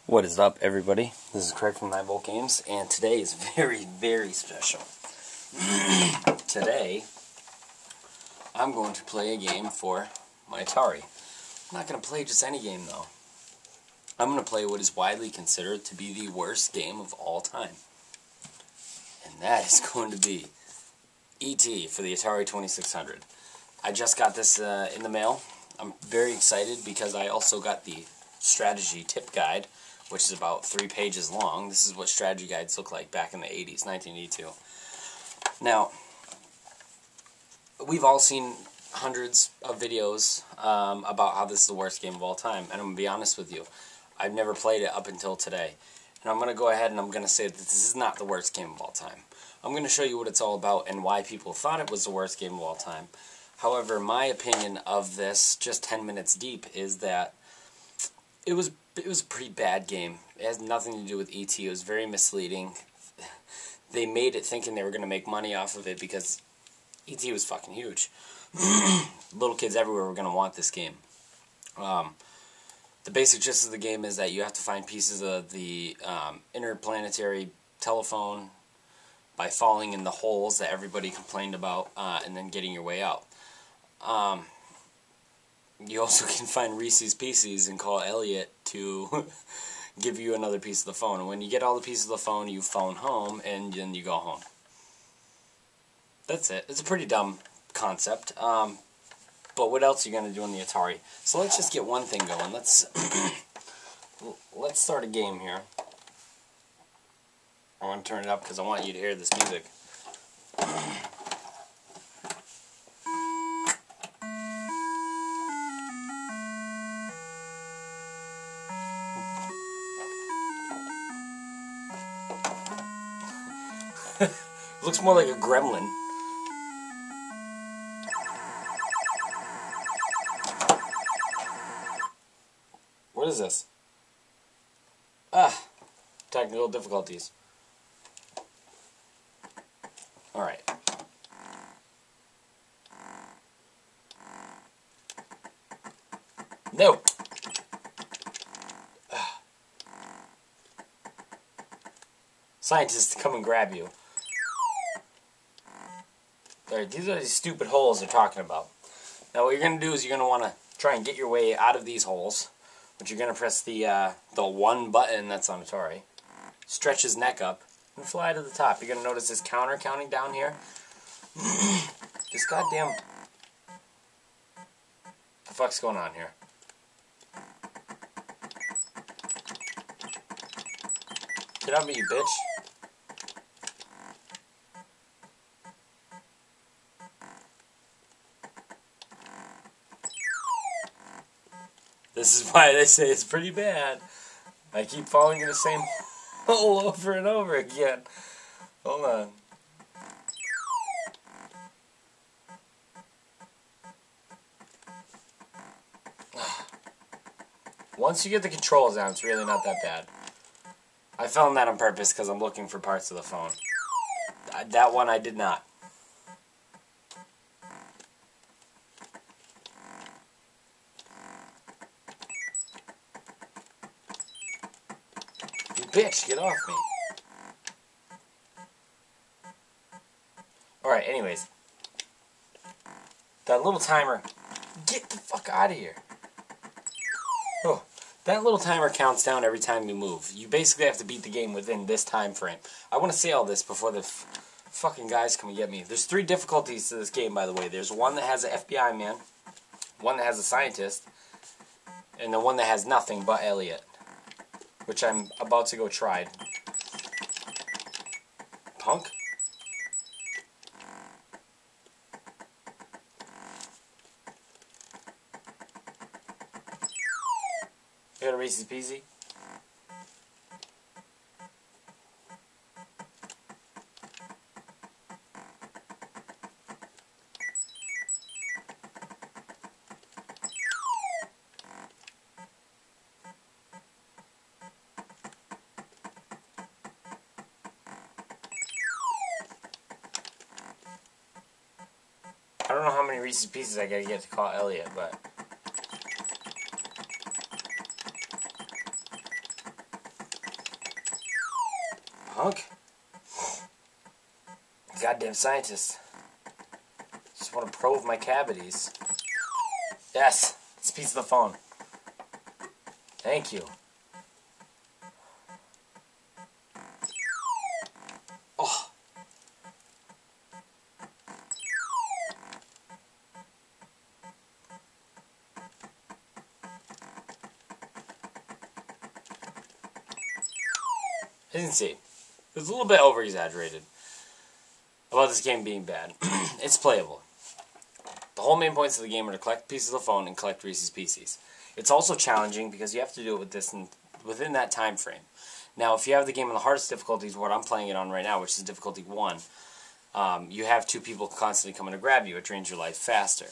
What is up, everybody? This is Craig from 9 Volt Games, and today is very, very special. Today, I'm going to play a game for my Atari. I'm not going to play just any game, though. I'm going to play what is widely considered to be the worst game of all time. And that is going to be E.T. for the Atari 2600. I just got this in the mail. I'm very excited because I also got the strategy tip guide, which is about 3 pages long. This is what strategy guides look like back in the 80s, 1982. Now, we've all seen hundreds of videos about how this is the worst game of all time, and I'm going to be honest with you. I've never played it up until today. And I'm going to go ahead and I'm going to say that this is not the worst game of all time. I'm going to show you what it's all about and why people thought it was the worst game of all time. However, my opinion of this, just 10 minutes deep, is that it was a pretty bad game. It has nothing to do with E.T. It was very misleading. They made it thinking they were going to make money off of it because E.T. was fucking huge. Little kids everywhere were going to want this game. The basic gist of the game is that you have to find pieces of the interplanetary telephone by falling in the holes that everybody complained about, and then getting your way out. You also can find Reese's Pieces and call Elliot to give you another piece of the phone. And when you get all the pieces of the phone, you phone home, and then you go home. That's it. It's a pretty dumb concept. But what else are you going to do on the Atari? So let's just get one thing going. Let's start a game here. I want to turn it up because I want you to hear this music. Looks more like a gremlin. What is this? Technical difficulties. Alright. No! Scientists come and grab you. Alright, these are these stupid holes they're talking about. Now what you're going to do is you're going to want to try and get your way out of these holes. But you're going to press the one button that's on Atari. Stretch his neck up and fly to the top. You're going to notice this counter counting down here. This goddamn... What the fuck's going on here? Get out of me, you bitch. This is why they say it's pretty bad. I keep falling in the same hole over and over again. Hold on. Once you get the controls down, it's really not that bad. I found that on purpose because I'm looking for parts of the phone. That one I did not. Bitch, get off me. Alright, anyways. That little timer... Get the fuck out of here. Oh, that little timer counts down every time you move. You basically have to beat the game within this time frame. I want to say all this before the fucking guys come and get me. There's 3 difficulties to this game, by the way. There's one that has an FBI man, one that has a scientist, and the one that has nothing but Elliot, which I'm about to go try. Punk? You got a Reese's Peasy? I don't know how many Reese's Pieces I gotta get to call Elliot, but... punk. Goddamn scientist. Just want to probe my cavities. Yes, it's a piece of the phone. Thank you. Oh. As you can see, it's a little bit over-exaggerated about this game being bad. It's playable. The whole main points of the game are to collect pieces of the phone and collect Reese's Pieces. It's also challenging because you have to do it with this within that time frame. Now, if you have the game on the hardest difficulties, what I'm playing it on right now, which is difficulty 1, you have 2 people constantly coming to grab you. It drains your life faster.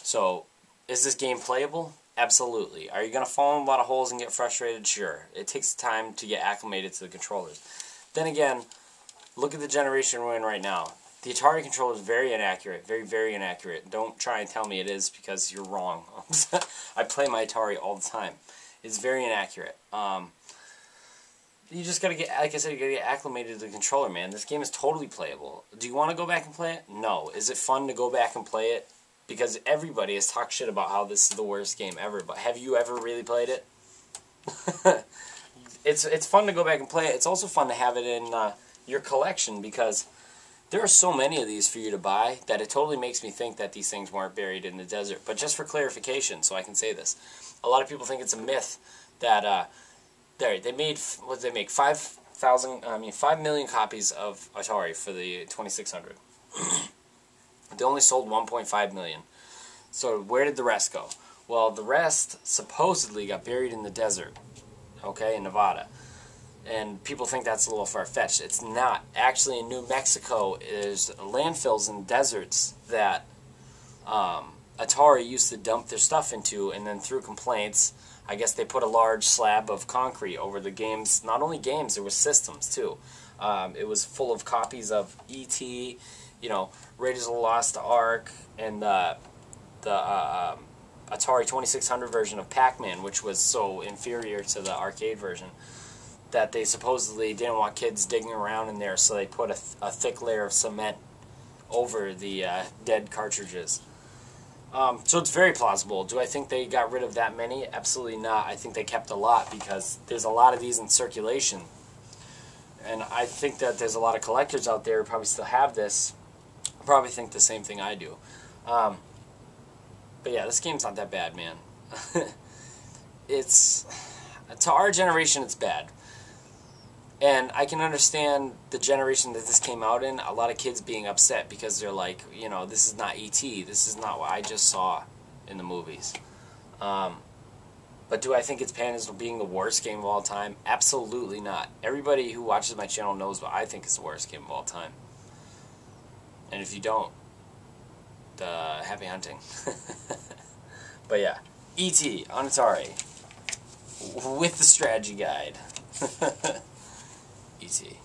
So, is this game playable? Absolutely. Are you going to fall in a lot of holes and get frustrated? Sure. It takes time to get acclimated to the controllers. Then again, look at the generation we're in right now. The Atari controller is very inaccurate. Very, very inaccurate. Don't try and tell me it is because you're wrong. I play my Atari all the time. It's very inaccurate. You just gotta get, like I said, you gotta get acclimated to the controller, man. This game is totally playable. Do you want to go back and play it? No. Is it fun to go back and play it? Because everybody has talked shit about how this is the worst game ever. But have you ever really played it? It's fun to go back and play it. It's also fun to have it in your collection because there are so many of these for you to buy that it totally makes me think that these things weren't buried in the desert. But just for clarification, so I can say this, a lot of people think it's a myth that they made, what did they make, 5 million copies of Atari for the 2600. They only sold 1.5 million. So where did the rest go? Well, the rest supposedly got buried in the desert, okay, in Nevada. And people think that's a little far-fetched. It's not. Actually, in New Mexico, there's landfills and deserts that Atari used to dump their stuff into, and then through complaints, I guess they put a large slab of concrete over the games. Not only games, there was systems, too. It was full of copies of E.T., you know, Raiders of the Lost Ark, and the Atari 2600 version of Pac-Man, which was so inferior to the arcade version that they supposedly didn't want kids digging around in there, so they put a thick layer of cement over the dead cartridges. So it's very plausible. Do I think they got rid of that many? Absolutely not. I think they kept a lot because there's a lot of these in circulation. And I think that there's a lot of collectors out there who probably still have this, probably think the same thing I do. But yeah, this game's not that bad, man. To our generation, it's bad. And I can understand the generation that this came out in, a lot of kids being upset because they're like, you know, this is not E.T., this is not what I just saw in the movies. But do I think it's panned as being the worst game of all time? Absolutely not. Everybody who watches my channel knows what I think is the worst game of all time. And if you don't, happy hunting. But yeah, E.T. on Atari with the strategy guide. E.T.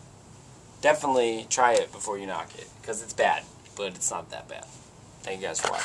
Definitely try it before you knock it, because it's bad, but it's not that bad. Thank you guys for watching.